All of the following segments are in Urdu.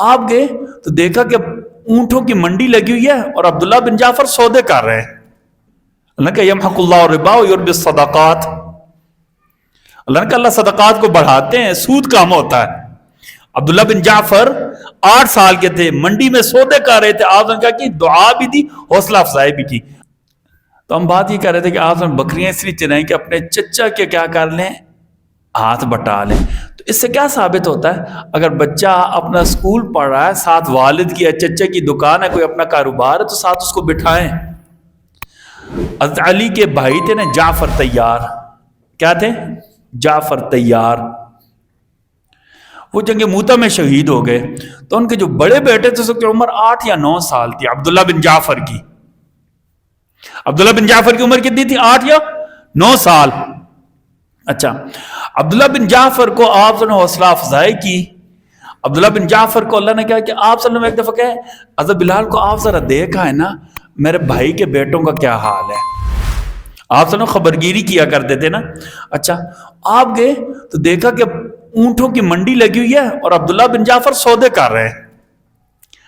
آپ گئے تو دیکھا کہ اونٹوں کی منڈی لگی ہوئی ہے اور عبداللہ بن جعفر سودے کر رہے ہیں. اللہ نے کہا یمحق اللہ الربا ویربی الصدقات. اللہ نے کہا اللہ صدقات کو بڑھاتے ہیں، سود کم ہوتا ہے. عبداللہ بن جعفر 8 سال کے تھے، منڈی میں سودے کر رہے تھے. آپ نے کہا کہ دعا بھی دی، حوصلہ افزائی بھی کی. تو ہم بات یہ کر رہے تھے کہ آپ بکریاں اس لیے چرائیں کہ اپنے چچا کے کیا کر لیں، ہاتھ بٹا لیں. تو اس سے کیا ثابت ہوتا ہے؟ اگر بچہ اپنا سکول پڑھ رہا ہے، ساتھ والد کی یا چچا کی دکان ہے، کوئی اپنا کاروبار ہے، تو ساتھ اس کو بٹھائیں. حضرت علی کے بھائی تھے نا جعفر طیار. کیا تھے؟ جعفر طیار. وہ جنگ موتا میں شہید ہو گئے. تو ان کے جو بڑے بیٹے تھے اس کی عمر 8 یا 9 سال تھی، عبداللہ بن جعفر کی. عبداللہ بن جعفر کی عمر کتنی تھی؟ 8 یا 9 سال. اچھا، عبداللہ بن جعفر کو آپ نے حوصلہ افزائی کی. عبداللہ بن جعفر کو اللہ نے کہا کہ آپ صلی اللہ علیہ وسلم ایک دفعہ کہے حضرت بلال کو آپ ذرا دیکھا ہے نا میرے بھائی کے بیٹوں کا کیا حال ہے. آپ صلی اللہ علیہ وسلم خبرگیری کیا کرتے تھے نا. اچھا، آپ گئے تو دیکھا کہ اونٹوں کی منڈی لگی ہوئی ہے اور عبداللہ بن جعفر سودے کر رہے ہیں.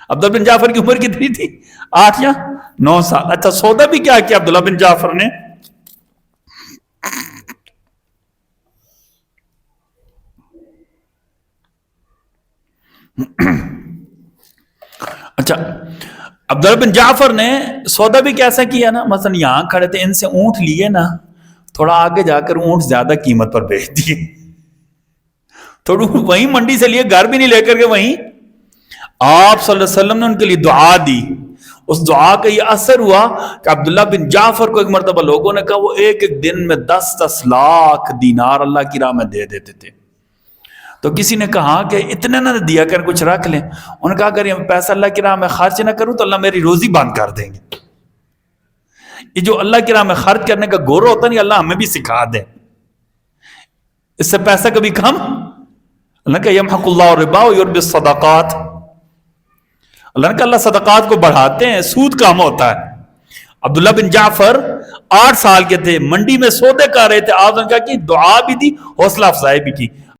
عبداللہ بن جعفر کی عمر کتنی تھی؟ 8 یا 9 سال. اچھا، سودا بھی کیا کیا عبداللہ بن جعفر نے؟ اچھا، عبداللہ بن جعفر نے سودا بھی کیسا کیا نا، مثلا یہاں کھڑے تھے، ان سے اونٹ لیے نا، تھوڑا آگے جا کر اونٹ زیادہ قیمت پر بیچ دیے. تھوڑا وہیں منڈی سے لیے، گھر بھی نہیں لے کر کے وہیں. آپ صلی اللہ علیہ وسلم نے ان کے لیے دعا دی. اس دعا کا یہ اثر ہوا کہ عبداللہ بن جعفر کو ایک مرتبہ لوگوں نے کہا وہ ایک دن میں 10 لاکھ دینار اللہ کی راہ میں دے دیتے تھے. تو کسی نے کہا کہ اتنے نہ دیا کر، کچھ رکھ لیں. انہوں نے کہا اگر یہ پیسہ اللہ کی راہ میں خرچ نہ کروں تو اللہ میری روزی بند کر دیں گے. یہ جو اللہ کی راہ میں خرچ کرنے کا گورو ہوتا نہیں، اللہ ہمیں بھی سکھا دے. اس سے پیسہ کبھی کم. اللہ نے کہا یمحق اللہ الربا ویربی الصدقات. اللہ نے کہا اللہ صدقات کو بڑھاتے ہیں، سود کم ہوتا ہے. عبداللہ بن جعفر 8 سال کے تھے، منڈی میں سودے کر رہے تھے. آپ نے کہا کہ دعا بھی دی، حوصلہ افزائی بھی کی.